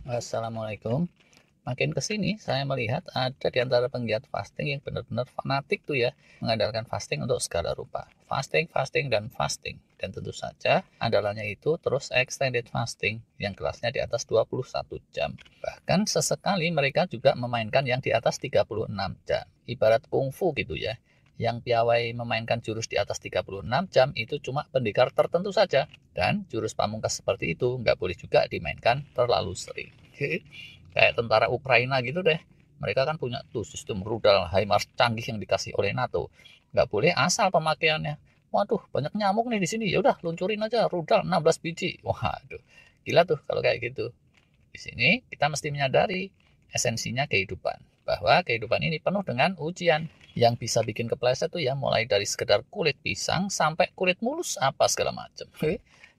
Assalamualaikum. Makin ke sini saya melihat ada di antara penggiat fasting yang benar-benar fanatik tuh ya, mengandalkan fasting untuk segala rupa. Fasting, fasting, dan fasting. Dan tentu saja andalannya itu terus extended fasting yang kelasnya di atas 21 jam. Bahkan sesekali mereka juga memainkan yang di atas 36 jam. Ibarat kungfu gitu ya. Yang piawai memainkan jurus di atas 36 jam itu cuma pendekar tertentu saja. Dan jurus pamungkas seperti itu nggak boleh juga dimainkan terlalu sering. Kayak tentara Ukraina gitu deh. Mereka kan punya tuh sistem rudal HIMARS canggih yang dikasih oleh NATO. Nggak boleh asal pemakaiannya. Waduh, banyak nyamuk nih di sini. Ya udah, luncurin aja rudal 16 biji. Waduh, gila tuh kalau kayak gitu. Di sini kita mesti menyadari esensinya kehidupan. Bahwa kehidupan ini penuh dengan ujian. Yang bisa bikin kepleset tuh ya mulai dari sekedar kulit pisang sampai kulit mulus apa segala macam.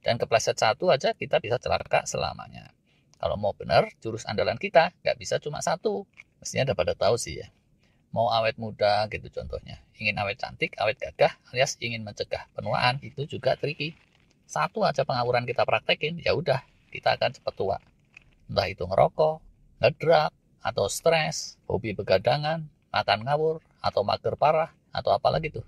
Dan kepleset satu aja kita bisa celaka selamanya. Kalau mau benar, jurus andalan kita nggak bisa cuma satu. Mestinya udah pada tahu sih ya. Mau awet muda gitu contohnya. Ingin awet cantik, awet gagah, alias ingin mencegah penuaan, itu juga tricky. Satu aja pengawuran kita praktekin, ya udah, kita akan cepat tua. Entah itu ngerokok, ngedrak, atau stres, hobi begadangan, makan ngawur, atau mager parah, atau apalagi tuh.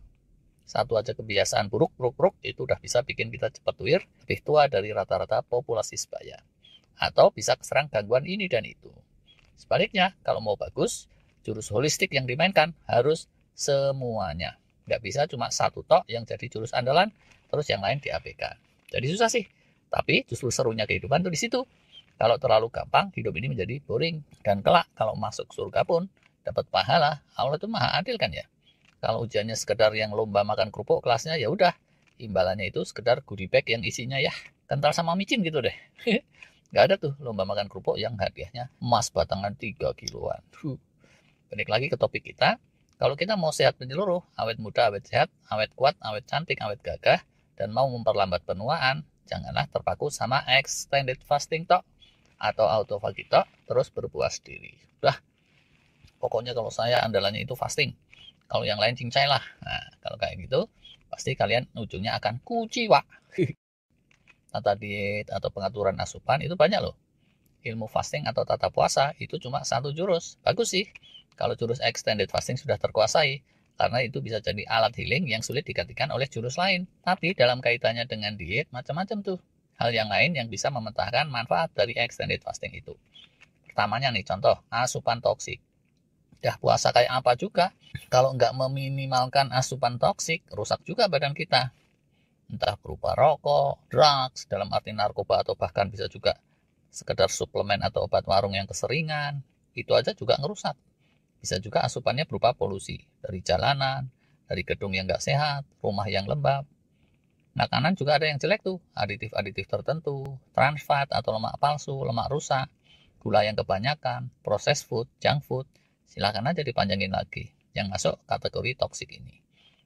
Satu aja kebiasaan buruk itu udah bisa bikin kita cepat tuir, lebih tua dari rata-rata populasi sebaya. Atau bisa keserang gangguan ini dan itu. Sebaliknya, kalau mau bagus, jurus holistik yang dimainkan harus semuanya. Nggak bisa cuma satu tok yang jadi jurus andalan, terus yang lain diabaikan. Jadi susah sih. Tapi justru serunya kehidupan tuh di situ. Kalau terlalu gampang, hidup ini menjadi boring. Dan kelak, kalau masuk surga pun, dapat pahala, Allah itu maha adil kan ya. Kalau ujiannya sekedar yang lomba makan kerupuk kelasnya, ya udah. Imbalannya itu sekedar goodie bag yang isinya ya kental sama micin gitu deh. Nggak ada tuh lomba makan kerupuk yang hadiahnya emas batangan 3 kiloan. Balik lagi ke topik kita. Kalau kita mau sehat menyeluruh, awet muda, awet sehat, awet kuat, awet cantik, awet gagah, dan mau memperlambat penuaan, janganlah terpaku sama extended fasting tok atau autophagy tok, terus berpuas diri. Udah, pokoknya kalau saya andalannya itu fasting. Kalau yang lain cincai lah. Nah, kalau kayak gitu, pasti kalian ujungnya akan kuciwa. Tata diet atau pengaturan asupan itu banyak loh. Ilmu fasting atau tata puasa itu cuma satu jurus. Bagus sih kalau jurus extended fasting sudah terkuasai, karena itu bisa jadi alat healing yang sulit digantikan oleh jurus lain. Tapi dalam kaitannya dengan diet, macam-macam tuh. Hal yang lain yang bisa mementahkan manfaat dari extended fasting itu. Pertamanya nih, contoh, asupan toksik. Ya puasa kayak apa juga, kalau nggak meminimalkan asupan toksik, rusak juga badan kita. Entah berupa rokok, drugs, dalam arti narkoba atau bahkan bisa juga sekedar suplemen atau obat warung yang keseringan, itu aja juga ngerusak. Bisa juga asupannya berupa polusi dari jalanan, dari gedung yang nggak sehat, rumah yang lembab. Makanan juga ada yang jelek tuh, aditif-aditif tertentu, trans fat atau lemak palsu, lemak rusak, gula yang kebanyakan, processed food, junk food, silakan aja dipanjangin lagi yang masuk kategori toksik ini.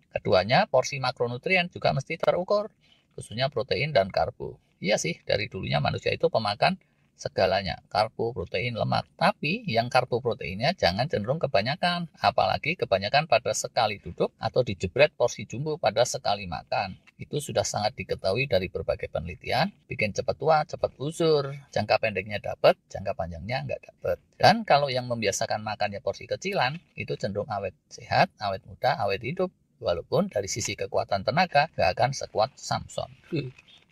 Keduanya, porsi makronutrien juga mesti terukur, khususnya protein dan karbo. Iya sih, dari dulunya manusia itu pemakan segalanya, karbo, protein, lemak. Tapi yang karbo proteinnya jangan cenderung kebanyakan, apalagi kebanyakan pada sekali duduk atau dijebret porsi jumbo pada sekali makan. Itu sudah sangat diketahui dari berbagai penelitian, bikin cepat tua, cepat usur, jangka pendeknya dapat, jangka panjangnya nggak dapat. Dan kalau yang membiasakan makannya porsi kecilan, itu cenderung awet sehat, awet muda, awet hidup. Walaupun dari sisi kekuatan tenaga nggak akan sekuat Samson.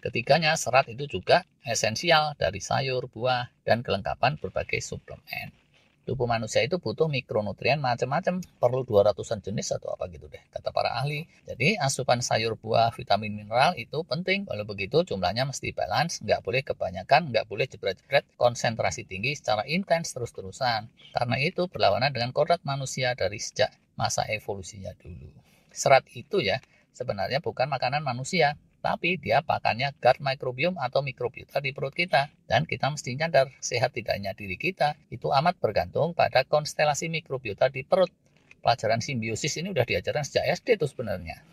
Ketiganya, serat itu juga esensial dari sayur, buah, dan kelengkapan berbagai suplemen. Tubuh manusia itu butuh mikronutrien macam-macam, perlu 200-an jenis atau apa gitu deh, kata para ahli. Jadi asupan sayur, buah, vitamin, mineral itu penting. Kalau begitu jumlahnya mesti balance, nggak boleh kebanyakan, nggak boleh jebret-jebret, konsentrasi tinggi secara intens terus-terusan. Karena itu berlawanan dengan kodrat manusia dari sejak masa evolusinya dulu. Serat itu ya sebenarnya bukan makanan manusia, tapi dia pakannya gut microbiome atau mikrobiota di perut kita. Dan kita mesti nyadar sehat tidaknya diri kita itu amat bergantung pada konstelasi mikrobiota di perut. Pelajaran simbiosis ini udah diajarkan sejak SD tuh sebenarnya.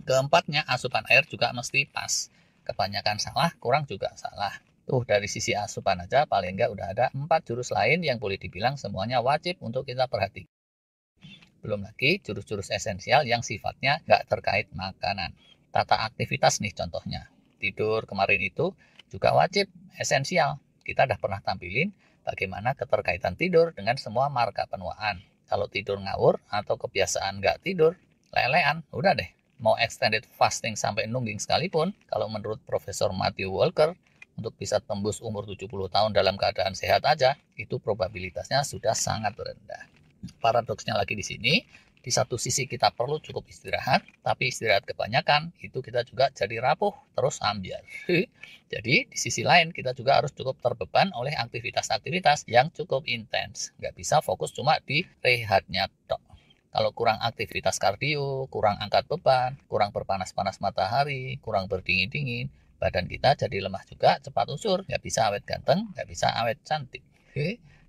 Keempatnya, asupan air juga mesti pas. Kebanyakan salah, kurang juga salah. Tuh dari sisi asupan aja paling enggak udah ada 4 jurus lain yang boleh dibilang semuanya wajib untuk kita perhatikan. Belum lagi jurus-jurus esensial yang sifatnya nggak terkait makanan. Tata aktivitas nih contohnya. Tidur kemarin itu juga wajib, esensial. kita udah pernah tampilin bagaimana keterkaitan tidur dengan semua marga penuaan. Kalau tidur ngawur atau kebiasaan nggak tidur, lelean, udah deh. Mau extended fasting sampai nungging sekalipun, kalau menurut Profesor Matthew Walker, untuk bisa tembus umur 70 tahun dalam keadaan sehat aja, itu probabilitasnya sudah sangat rendah. Paradoksnya lagi di sini, di satu sisi kita perlu cukup istirahat, tapi istirahat kebanyakan itu kita juga jadi rapuh, terus ambyar. Jadi di sisi lain kita juga harus cukup terbeban oleh aktivitas-aktivitas yang cukup intens. Nggak bisa fokus cuma di rehatnya tok. Kalau kurang aktivitas kardio, kurang angkat beban, kurang berpanas-panas matahari, kurang berdingin-dingin, badan kita jadi lemah juga, cepat usur, nggak bisa awet ganteng, nggak bisa awet cantik.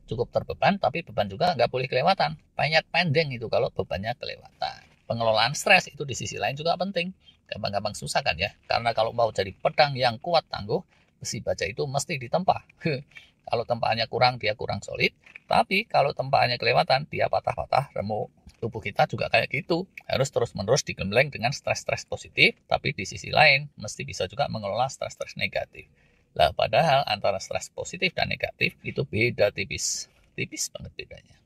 Cukup terbeban, tapi beban juga nggak boleh kelewatan. Banyak pending itu kalau bebannya kelewatan. Pengelolaan stres itu di sisi lain juga penting. Gampang-gampang susah kan ya, karena kalau mau jadi pedang yang kuat tangguh, besi baja itu mesti ditempa. Kalau tempaannya kurang, dia kurang solid. Tapi kalau tempaannya kelewatan, dia patah-patah, remuk. Tubuh kita juga kayak gitu. Harus terus-menerus digembleng dengan stres-stres positif, tapi di sisi lain, mesti bisa juga mengelola stres-stres negatif. Lah padahal antara stres positif dan negatif itu beda tipis. Tipis banget bedanya.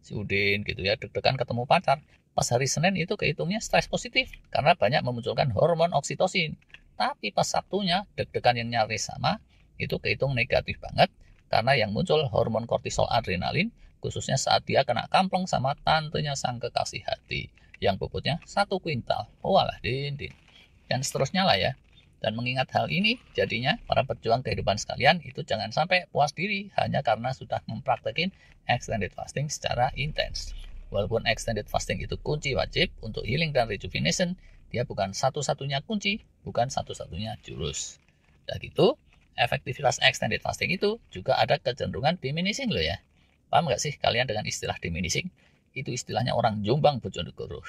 Si Udin gitu ya, deg-degan ketemu pacar. Pas hari Senin itu kehitungnya stres positif, karena banyak memunculkan hormon oksitosin. Tapi pas Sabtunya, deg-degan yang nyaris sama, itu kehitung negatif banget, karena yang muncul hormon kortisol adrenalin, khususnya saat dia kena kampleng sama tantenya sang kekasih hati, yang bobotnya 1 kuintal. Walah, din. Dan seterusnya lah ya. Dan mengingat hal ini, jadinya para pejuang kehidupan sekalian itu jangan sampai puas diri hanya karena sudah mempraktekin extended fasting secara intens. Walaupun extended fasting itu kunci wajib untuk healing dan rejuvenation, dia bukan satu-satunya kunci, bukan satu-satunya jurus. Dan gitu, efektivitas extended fasting itu juga ada kecenderungan diminishing loh ya. Paham nggak sih kalian dengan istilah diminishing? Itu istilahnya orang Jombang Bojonegoro.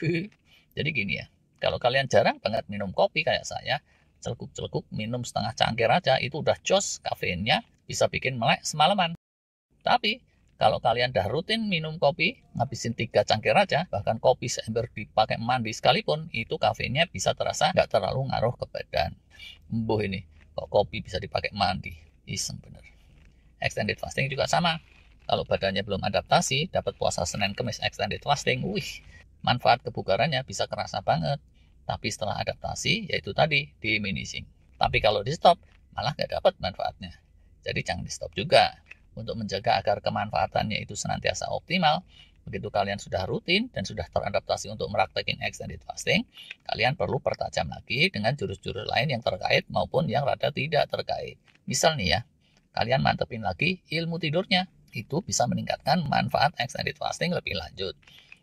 Jadi gini ya, kalau kalian jarang banget minum kopi kayak saya, celkuk-celkuk minum setengah cangkir aja itu udah jos, kafeinnya bisa bikin melek semalaman. Tapi kalau kalian udah rutin minum kopi, ngabisin 3 cangkir aja, bahkan kopi seember dipakai mandi sekalipun, itu kafeinnya bisa terasa nggak terlalu ngaruh ke badan. Embuh ini, kok kopi bisa dipakai mandi? Iseng bener. Extended fasting juga sama. Kalau badannya belum adaptasi, dapat puasa Senin Kemis extended fasting, manfaat kebugarannya bisa kerasa banget. Tapi setelah adaptasi, yaitu tadi, diminishing. Tapi kalau di stop, malah nggak dapat manfaatnya. Jadi jangan di stop juga. Untuk menjaga agar kemanfaatannya itu senantiasa optimal, begitu kalian sudah rutin dan sudah teradaptasi untuk meraktekin extended fasting, kalian perlu pertajam lagi dengan jurus-jurus lain yang terkait maupun yang rada tidak terkait. Misal nih ya, kalian mantepin lagi ilmu tidurnya, itu bisa meningkatkan manfaat extended fasting lebih lanjut.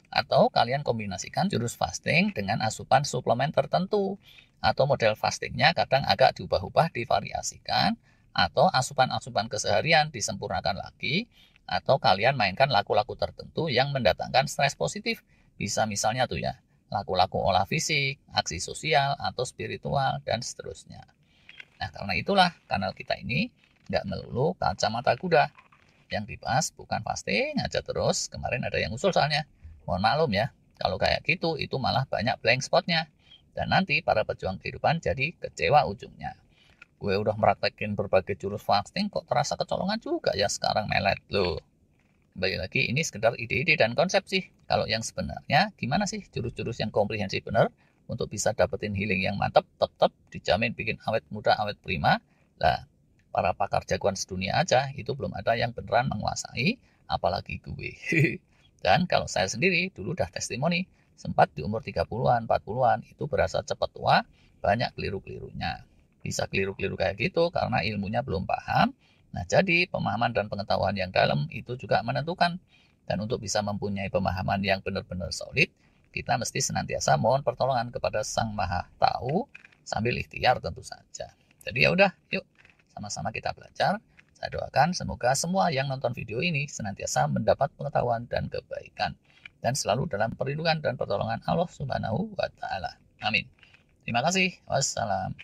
Atau kalian kombinasikan jurus fasting dengan asupan suplemen tertentu, atau model fastingnya kadang agak diubah-ubah, divariasikan, atau asupan-asupan keseharian disempurnakan lagi, atau kalian mainkan laku-laku tertentu yang mendatangkan stres positif. Bisa misalnya tuh ya, laku-laku olah fisik, aksi sosial, atau spiritual, dan seterusnya. Nah karena itulah kanal kita ini nggak melulu kacamata kuda. Yang dibahas bukan fasting aja terus, kemarin ada yang usul soalnya. Mohon maklum ya, kalau kayak gitu itu malah banyak blank spotnya. Dan nanti para pejuang kehidupan jadi kecewa ujungnya. Gue udah meraktekin berbagai jurus fasting kok terasa kecolongan juga ya sekarang melet loh. Kembali lagi ini sekedar ide-ide dan konsep sih. Kalau yang sebenarnya gimana sih jurus-jurus yang komprehensif bener untuk bisa dapetin healing yang mantap, tetap dijamin bikin awet muda, awet prima. Lah, para pakar jagoan sedunia aja itu belum ada yang beneran menguasai, apalagi gue. Dan kalau saya sendiri dulu udah testimoni, sempat di umur 30-an, 40-an itu berasa cepat tua, banyak keliru-kelirunya. Bisa keliru-keliru kayak gitu karena ilmunya belum paham. Nah, jadi pemahaman dan pengetahuan yang dalam itu juga menentukan. Dan untuk bisa mempunyai pemahaman yang benar-benar solid, kita mesti senantiasa mohon pertolongan kepada Sang Maha Tahu sambil ikhtiar tentu saja. Jadi ya udah, yuk sama-sama kita belajar. Saya doakan semoga semua yang nonton video ini senantiasa mendapat pengetahuan dan kebaikan dan selalu dalam perlindungan dan pertolongan Allah Subhanahu wa taala. Amin. Terima kasih. Wassalam.